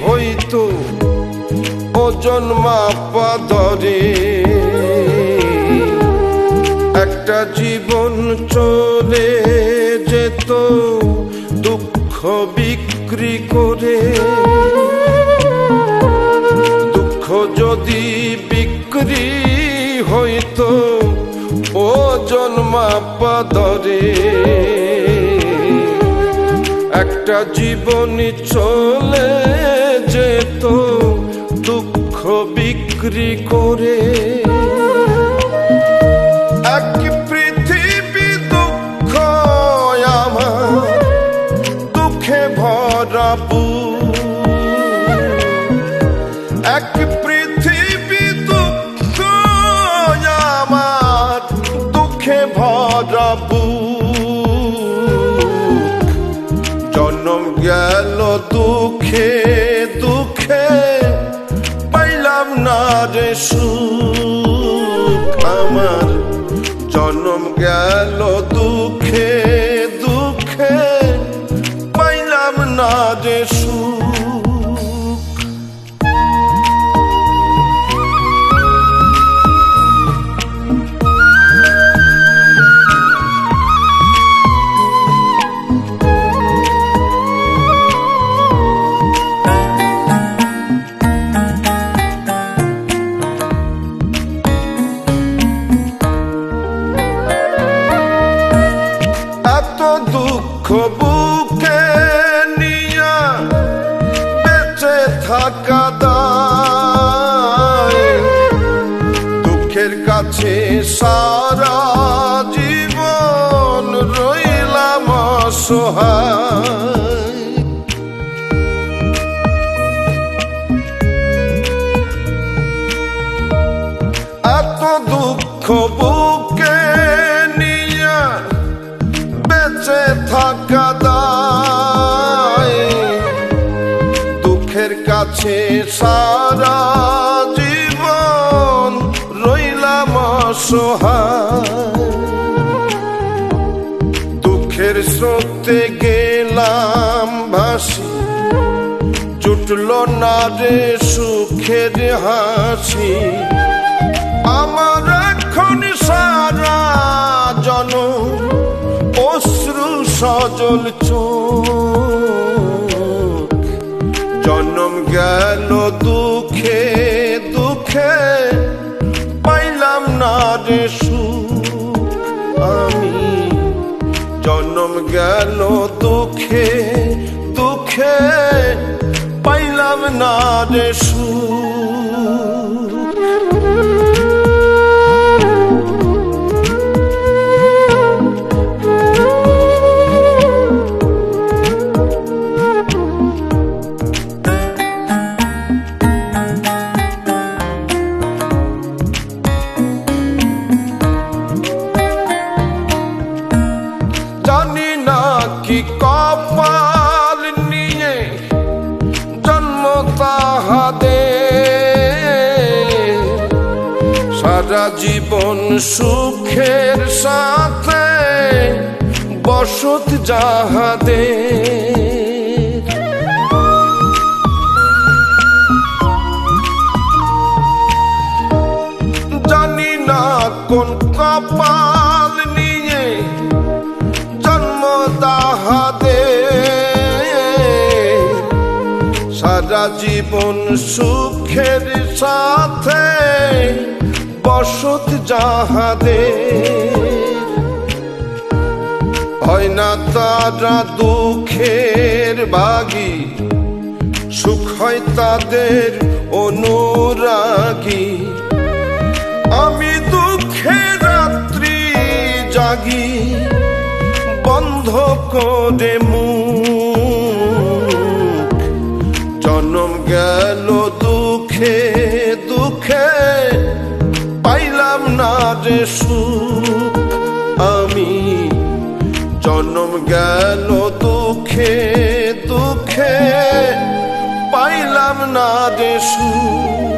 হইতো ওজন মাপা ধরে একটা জীবন চলে যেত দুঃখ বিক্রি করে। দুঃখ যদি বিক্রি হইতো ওজন মাপা ধরে একটা জীবনী চলে যেত দুঃখ বিক্রি করে। এক পৃথিবী দুঃখ আমার দুঃখে ভরা বুক, এক পৃথিবী দুঃখ আমার দুঃখে ভরা বুক। জন্ম গেল দুঃখে দুঃখে পাইলাম না রে সুখ আমার। জন্ম গেল দুঃখে দুঃখে পাইলাম না রে সুখ। দুঃখ বুকে নিয়া বেঁচে থাকা দায়, দুঃখের কাছে সারা জীবন রইলাম অসহায়। এত দুঃখ বুকে নিয়া বেঁচে থাকা দায়, দুঃখের কাছে সারা জীবন রইলাম অসহায়। দুঃখের স্রোতে গেলাম ভাসি, জুটল না রে সুখের হাসি। আমার এখন সারা জনম অশ্রু সজল চোখ। জন্ম গেল দুঃখে দুঃখে পাইলাম না রে সুখ আমি। জন্ম গেল দুঃখে দুঃখে পাইলাম না রে সুখ। জানি না কি কপাল নিয়ে জন্ম তাহাদের, সারা জীবন সুখের সাথে বসত যাহাদের। জানি না কোন কপাল নিয়ে জন্ম তাহাদের, সারা জীবন সুখের সাথে বসত যাহাদের। হয় না তারা দুঃখের ভাগী, সুখ হয় তাদের অনুরাগী। আমি দুঃখে রাত্রি জাগি বন্ধ করে মুখ। জন্ম গেল দুঃখে দুঃখে পাইলাম না রে সুখ আমি। জন্ম গেল দুঃখে দুঃখে পাইলাম না রে সুখ।